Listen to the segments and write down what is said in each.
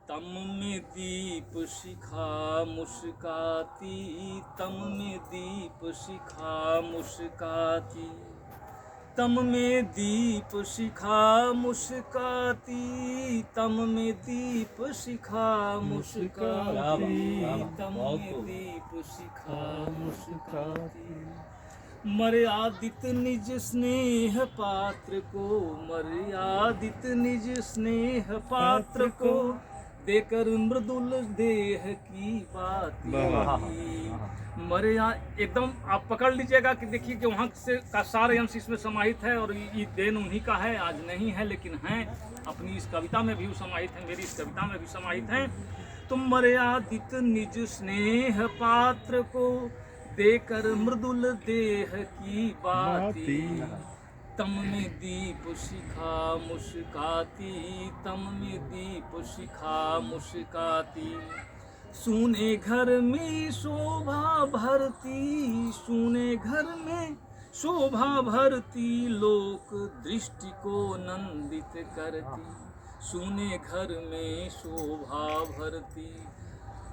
तम में दीप शिखा मुस्काती, तम में दीप शिखा मुस्काती, तम में दीप शिखा मुस्काती, तम में दीप शिखा मुस्काती, तम में दीप शिखा मुस्काती। मर्यादित निज स्नेह पात्र को, मर्यादित निज स्नेह पात्र को, देकर मृदुल देह की बात एकदम आप पकड़ लीजिएगा कि देखिए कि वहाँ से का सारे अंश इसमें समाहित है और ये देन उन्हीं का है, आज नहीं है लेकिन हैं, अपनी इस कविता में भी समाहित है, मेरी इस कविता में भी समाहित हैं। तुम मर्यादित निज स्नेह पात्र को, देकर मृदुल देह की बाती, तम में दीप शिखा मुस्काती, तम में दीप शिखा मुस्काती। सूने घर में शोभा भरती, सूने घर में शोभा भरती, लोक दृष्टि को नंदित करती। सूने घर में शोभा भरती,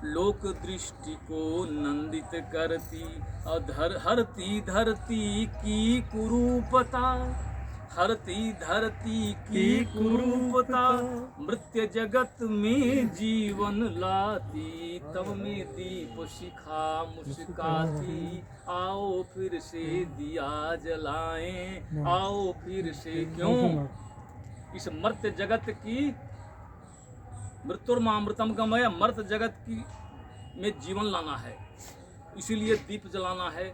लोक दृष्टि को नंदित करती। अधर हरती धरती की कुरूपता, हरती धरती की कुरूपता, मृत्य जगत में जीवन लाती, तब में दीप शिखा मुस्काती। आओ फिर से दिया जलाएं, आओ फिर से क्यों इस मर्त्य जगत की, मृत्युर्मामृतम गमय, मर्त जगत की में जीवन लाना है, इसीलिए दीप जलाना है।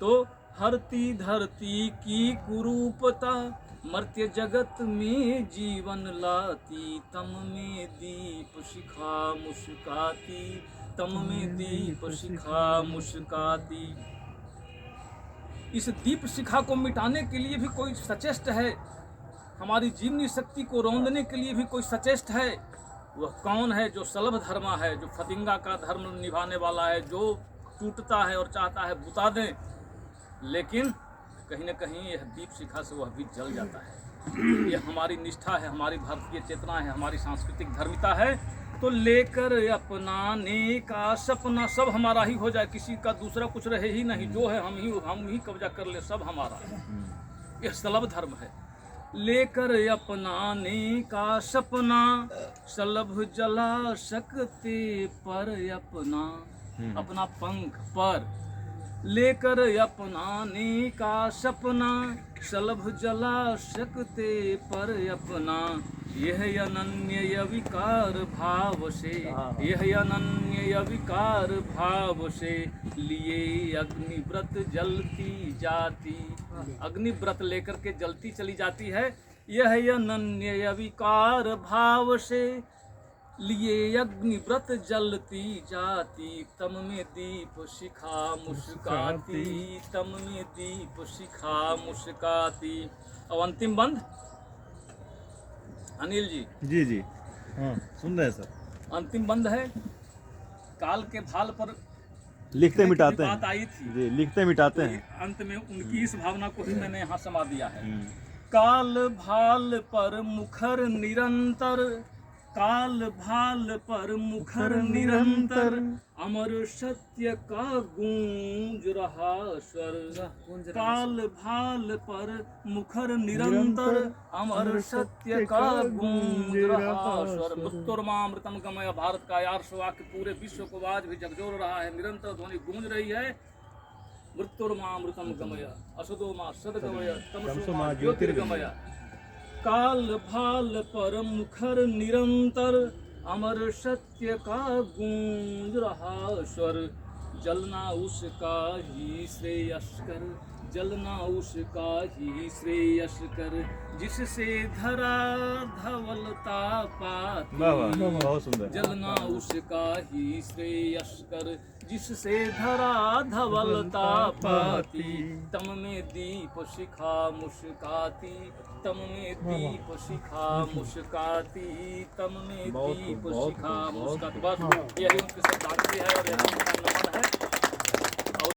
तो हरती धरती की कुरूपता, मर्त्य जगत में जीवन लाती, तम में दीप शिखा मुस्काती, तम में दीप शिखा मुस्काती। इस दीप शिखा को मिटाने के लिए भी कोई सचेष्ट है, हमारी जीवनी शक्ति को रौंदने के लिए भी कोई सचेष्ट है। वह कौन है? जो सलभ धर्मा है, जो फतिंगा का धर्म निभाने वाला है, जो टूटता है और चाहता है बुता दें, लेकिन कहीं न कहीं यह दीप शिखा से वह भी जल जाता है। यह हमारी निष्ठा है, हमारी भारतीय चेतना है, हमारी सांस्कृतिक धर्मिता है। तो लेकर अपनाने का सपना, सब हमारा ही हो जाए, किसी का दूसरा कुछ रहे ही नहीं, जो है हम ही कब्जा कर ले, सब हमारा है। यह सलभ धर्म है। लेकर अपनाने का सपना, सलभ जला सकते पर अपना, अपना पंख पर। लेकर अपनाने का सपना, सलभ जला सकते पर अपना। यह अनन्य विकार भाव से, यह अनन्य विकार भाव से, लिए अग्निव्रत जलती जाती, अग्निव्रत लेकर के जलती चली जाती है। यह अनन्य विकार भाव से, लिए अग्निव्रत जलती जाती, तम में दीप शिखा मुस्काती, तम में दीप शिखा मुस्काती। अब अंतिम बंद अनिल जी। जी जी, हाँ सुन रहे हैं सर। अंतिम बंद है, काल के भाल पर लिखते मिटाते हैं, बात आई थी जी, लिखते मिटाते हैं। अंत में उनकी इस भावना को ही मैंने यहाँ समा दिया है। काल भाल पर मुखर निरंतर, काल भाल पर मुखर निरंतर, अमर सत्य का गूंज रहा स्वर। काल भाल पर मुखर निरंतर, अमर सत्य का गूंज रहा स्वर। मृत्युर्मामृतम गमय, भारत का आर्ष वाक्य पूरे विश्व को आज भी झकझोर रहा है, निरंतर ध्वनि गूंज रही है। मृत्युर्मामृतम गमय, असदो मा सद्गमय, तमसो मा ज्योतिर्गमय। काल भाल पर मुखर निरंतर, अमर सत्य का गूंज रहा स्वर। जलना उसका ही श्रेयस्कर, जलना उसका ही श्रेयस्कर, जिससे धरा धवलता पाती। बहुत सुंदर। जलना उसका ही श्रेयस्कर, जिससे धरा धवलता पाती। तम में दीप शिखा मुस्काती, तम में दीप शिखा मुस्काती, तम में दीप शिखा मुस्काती। बस यही उनकी श्रद्धांजलि है और यही उनका नमन है।